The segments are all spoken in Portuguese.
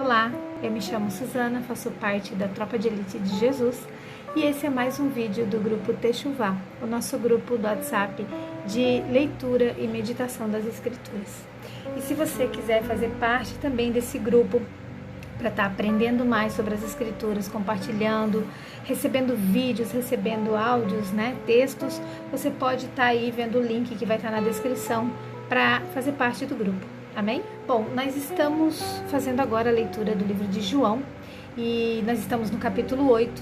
Olá, eu me chamo Suzana, faço parte da Tropa de Elite de Jesus e esse é mais um vídeo do grupo Techuvá, o nosso grupo do WhatsApp de leitura e meditação das Escrituras. E se você quiser fazer parte também desse grupo para estar aprendendo mais sobre as Escrituras, compartilhando, recebendo vídeos, recebendo áudios, textos, você pode estar aí vendo o link que vai estar na descrição para fazer parte do grupo. Amém? Bom, nós estamos fazendo agora a leitura do livro de João e nós estamos no capítulo 8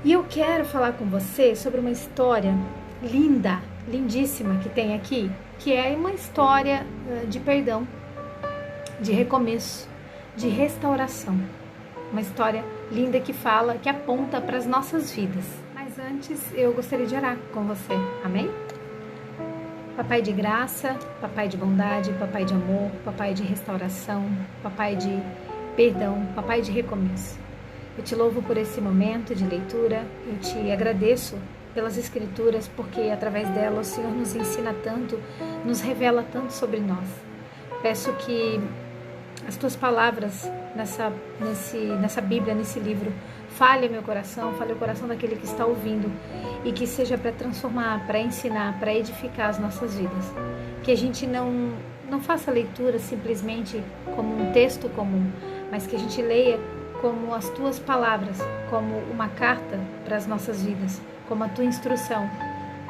e eu quero falar com você sobre uma história linda, lindíssima que tem aqui, que é uma história de perdão, de recomeço, de restauração. Uma história linda que fala, que aponta para as nossas vidas. Mas antes eu gostaria de orar com você. Amém? Papai de graça, papai de bondade, papai de amor, papai de restauração, papai de perdão, papai de recomeço. Eu te louvo por esse momento de leitura, eu te agradeço pelas Escrituras, porque através dela o Senhor nos ensina tanto, nos revela tanto sobre nós. Peço que as tuas palavras nessa Bíblia, nesse livro, fale meu coração, fale o coração daquele que está ouvindo e que seja para transformar, para ensinar, para edificar as nossas vidas. Que a gente não faça leitura simplesmente como um texto comum, mas que a gente leia como as tuas palavras, como uma carta para as nossas vidas, como a tua instrução,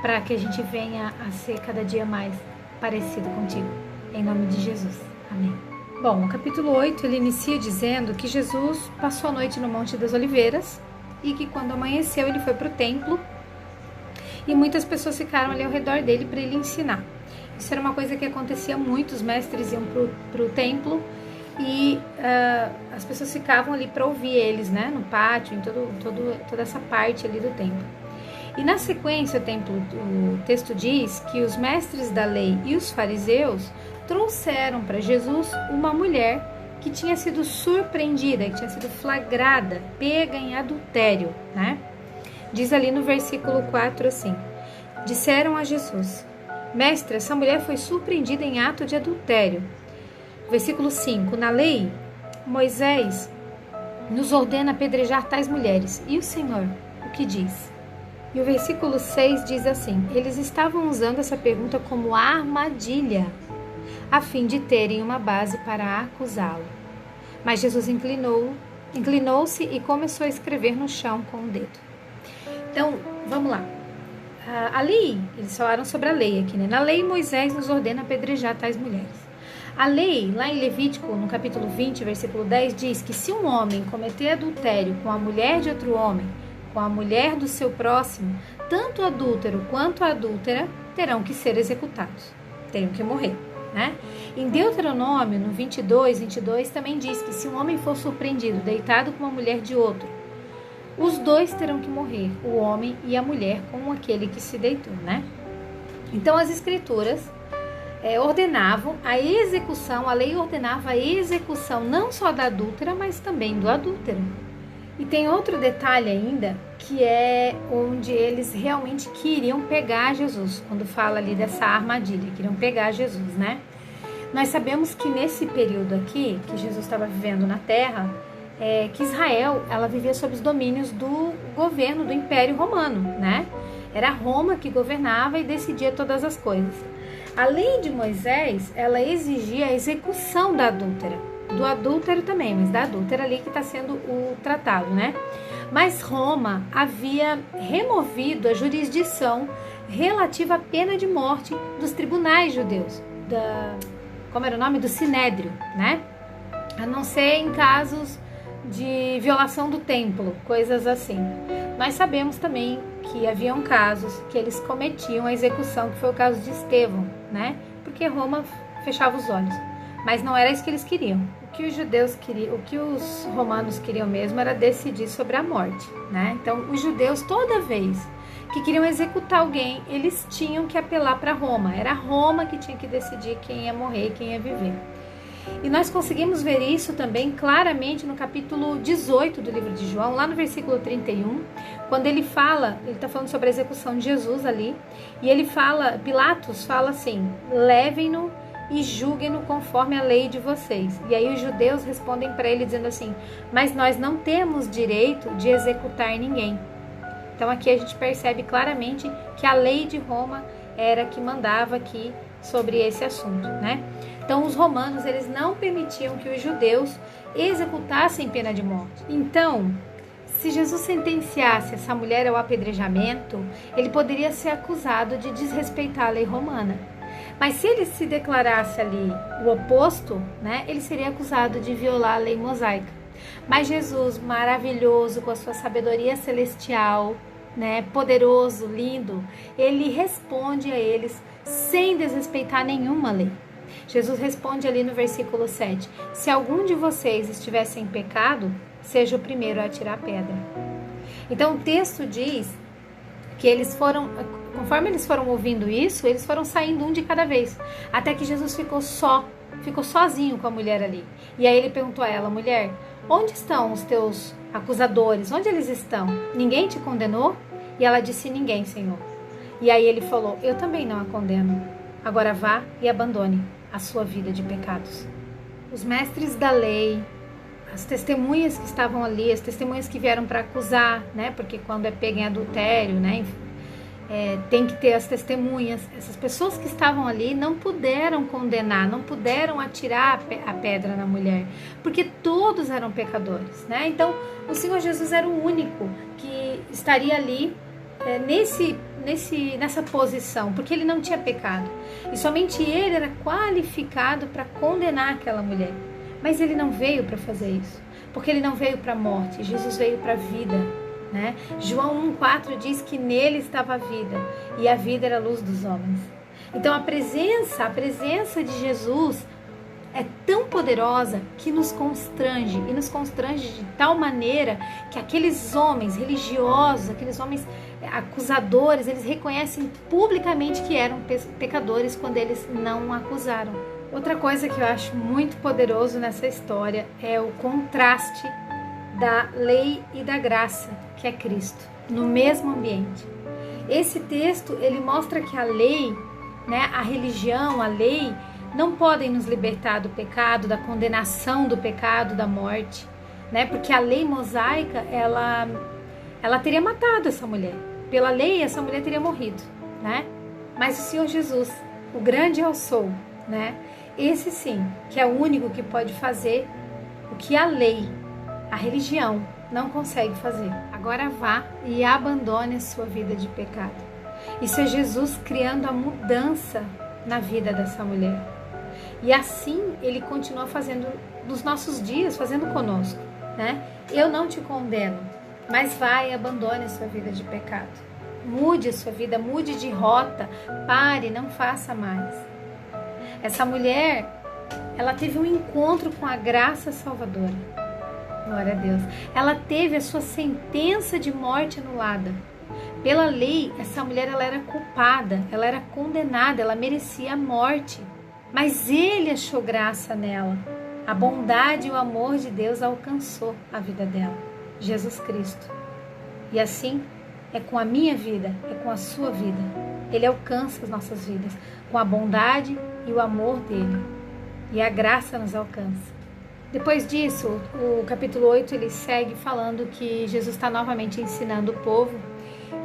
para que a gente venha a ser cada dia mais parecido contigo. Em nome de Jesus. Amém. Bom, o capítulo 8, ele inicia dizendo que Jesus passou a noite no Monte das Oliveiras e que quando amanheceu ele foi para o templo e muitas pessoas ficaram ali ao redor dele para ele ensinar. Isso era uma coisa que acontecia muito, os mestres iam para o templo e as pessoas ficavam ali para ouvir eles, no pátio, em toda essa parte ali do templo. E na sequência o texto diz que os mestres da lei e os fariseus trouxeram para Jesus uma mulher que tinha sido surpreendida, que tinha sido flagrada, pega em adultério, Diz ali no versículo 4 assim: disseram a Jesus: mestre, essa mulher foi surpreendida em ato de adultério. Versículo 5: na lei, Moisés nos ordena apedrejar tais mulheres. E o Senhor, o que diz? E o versículo 6 diz assim: eles estavam usando essa pergunta como armadilha, a fim de terem uma base para acusá-lo. Mas Jesus inclinou-se e começou a escrever no chão com o dedo. Então, vamos lá. A lei, eles falaram sobre a lei aqui, Na lei, Moisés nos ordena apedrejar tais mulheres. A lei, lá em Levítico, no capítulo 20, versículo 10, diz que se um homem cometer adultério com a mulher de outro homem, com a mulher do seu próximo, tanto o adúltero quanto a adúltera terão que ser executados, terão que morrer. Em Deuteronômio, no 22 também diz que se um homem for surpreendido deitado com uma mulher de outro, os dois terão que morrer, o homem e a mulher com aquele que se deitou, Então as Escrituras ordenavam a execução, a lei ordenava a execução não só da adúltera, mas também do adúltero. E tem outro detalhe ainda, que é onde eles realmente queriam pegar Jesus, quando fala ali dessa armadilha, queriam pegar Jesus, Nós sabemos que nesse período aqui, que Jesus estava vivendo na Terra, que Israel, ela vivia sob os domínios do governo do Império Romano, Era Roma que governava e decidia todas as coisas. A lei de Moisés, ela exigia a execução da adúltera, do adúltero também, mas da adúltera ali que está sendo o tratado, Mas Roma havia removido a jurisdição relativa à pena de morte dos tribunais judeus, como era o nome? Do Sinédrio, A não ser em casos de violação do templo, coisas assim. Nós sabemos também que haviam casos que eles cometiam a execução, que foi o caso de Estevão, Porque Roma fechava os olhos. Mas não era isso que eles queriam. O que os judeus queriam, o que os romanos queriam mesmo era decidir sobre a morte, Então, os judeus, toda vez que queriam executar alguém, eles tinham que apelar para Roma. Era Roma que tinha que decidir quem ia morrer e quem ia viver. E nós conseguimos ver isso também claramente no capítulo 18 do livro de João, lá no versículo 31, quando ele está falando sobre a execução de Jesus ali, e ele fala, Pilatos fala assim: levem-no e julguem-no conforme a lei de vocês. E aí os judeus respondem para ele dizendo assim: mas nós não temos direito de executar ninguém. Então aqui a gente percebe claramente que a lei de Roma era que mandava aqui sobre esse assunto, né? Então os romanos, eles não permitiam que os judeus executassem pena de morte. Então, se Jesus sentenciasse essa mulher ao apedrejamento, ele poderia ser acusado de desrespeitar a lei romana. Mas se ele se declarasse ali o oposto, né, ele seria acusado de violar a lei mosaica. Mas Jesus, maravilhoso, com a sua sabedoria celestial, né, poderoso, lindo, ele responde a eles sem desrespeitar nenhuma lei. Jesus responde ali no versículo 7: se algum de vocês estivesse em pecado, seja o primeiro a atirar a pedra. Então o texto diz que eles foram, conforme eles foram ouvindo isso, eles foram saindo um de cada vez, até que Jesus ficou sozinho com a mulher ali. E aí ele perguntou a ela: mulher, onde estão os teus acusadores? Onde eles estão? Ninguém te condenou? E ela disse: ninguém, Senhor. E aí ele falou: eu também não a condeno. Agora vá e abandone a sua vida de pecados. Os mestres da lei, as testemunhas que estavam ali, as testemunhas que vieram para acusar, né? Porque quando é pego em adultério, né? Tem que ter as testemunhas. Essas pessoas que estavam ali não puderam condenar, não puderam atirar a pedra na mulher, porque todos eram pecadores, né? Então, o Senhor Jesus era o único que estaria ali nessa posição, porque ele não tinha pecado. E somente ele era qualificado para condenar aquela mulher. Mas ele não veio para fazer isso, porque ele não veio para a morte. Jesus veio para a vida, né? João 1,4 diz que nele estava a vida, e a vida era a luz dos homens. Então a presença de Jesus é tão poderosa que nos constrange, e nos constrange de tal maneira que aqueles homens religiosos, aqueles homens acusadores, eles reconhecem publicamente que eram pecadores quando eles não acusaram. Outra coisa que eu acho muito poderoso nessa história é o contraste da lei e da graça, que é Cristo, no mesmo ambiente. Esse texto, ele mostra que a lei, né, a religião, a lei, não podem nos libertar do pecado, da condenação do pecado, da morte, né? Porque a lei mosaica, ela teria matado essa mulher. Pela lei, essa mulher teria morrido, né? Mas o Senhor Jesus, o grande eu sou, né? Esse sim, que é o único que pode fazer o que a lei, a religião, não consegue fazer. Agora vá e abandone a sua vida de pecado. Isso é Jesus criando a mudança na vida dessa mulher. E assim ele continua fazendo nos nossos dias, fazendo conosco, né? Eu não te condeno, mas vá e abandone a sua vida de pecado. Mude a sua vida, mude de rota, pare, não faça mais. Essa mulher, ela teve um encontro com a graça salvadora. Glória a Deus. Ela teve a sua sentença de morte anulada. Pela lei, essa mulher, ela era culpada, ela era condenada, ela merecia a morte. Mas ele achou graça nela. A bondade e o amor de Deus alcançou a vida dela. Jesus Cristo. E assim é com a minha vida, é com a sua vida. Ele alcança as nossas vidas com a bondade e o amor dele. E a graça nos alcança. Depois disso, o capítulo 8, ele segue falando que Jesus está novamente ensinando o povo.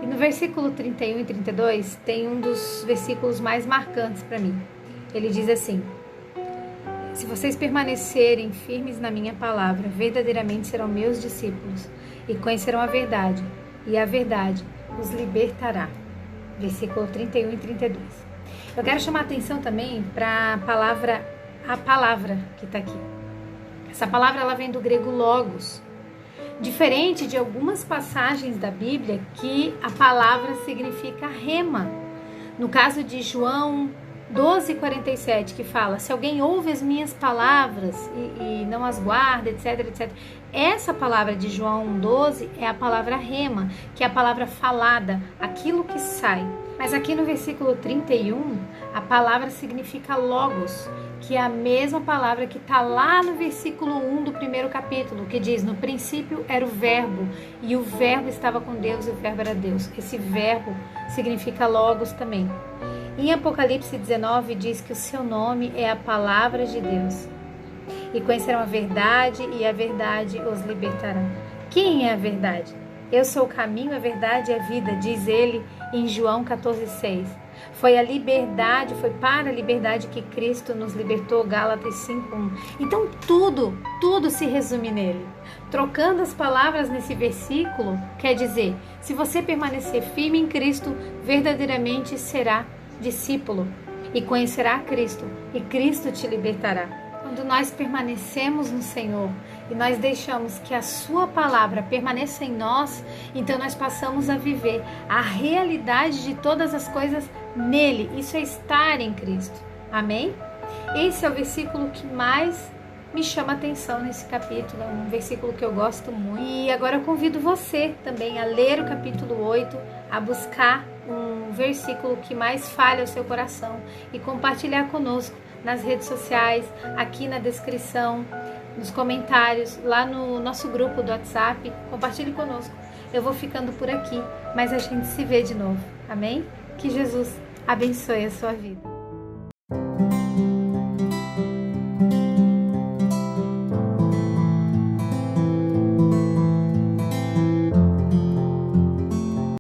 E no versículo 31 e 32, tem um dos versículos mais marcantes para mim. Ele diz assim: se vocês permanecerem firmes na minha palavra, verdadeiramente serão meus discípulos e conhecerão a verdade, e a verdade os libertará. Versículo 31 e 32. Eu quero chamar a atenção também para a palavra que está aqui. Essa palavra, ela vem do grego logos. Diferente de algumas passagens da Bíblia que a palavra significa rema. No caso de João 12:47, que fala: se alguém ouve as minhas palavras e não as guarda, etc, etc. Essa palavra de João 1:12 é a palavra rema, que é a palavra falada, aquilo que sai. Mas aqui no versículo 31, a palavra significa logos, que é a mesma palavra que está lá no versículo 1 do primeiro capítulo, que diz: no princípio era o verbo, e o verbo estava com Deus, e o verbo era Deus. Esse verbo significa logos também. Em Apocalipse 19 diz que o seu nome é a palavra de Deus. E conhecerão a verdade, e a verdade os libertará. Quem é a verdade? Eu sou o caminho, a verdade e a vida, diz ele em João 14,6. Foi a liberdade, foi para a liberdade que Cristo nos libertou, Gálatas 5,1. Então tudo se resume nele. Trocando as palavras nesse versículo, quer dizer, se você permanecer firme em Cristo, verdadeiramente será discípulo e conhecerá Cristo, e Cristo te libertará. Quando nós permanecemos no Senhor e nós deixamos que a sua palavra permaneça em nós, então nós passamos a viver a realidade de todas as coisas nele. Isso é estar em Cristo. Amém? Esse é o versículo que mais me chama a atenção nesse capítulo, é um versículo que eu gosto muito. E agora eu convido você também a ler o capítulo 8, a buscar um versículo que mais fale ao seu coração e compartilhar conosco nas redes sociais, aqui na descrição, nos comentários, lá no nosso grupo do WhatsApp. Compartilhe conosco. Eu vou ficando por aqui, mas a gente se vê de novo. Amém? Que Jesus abençoe a sua vida.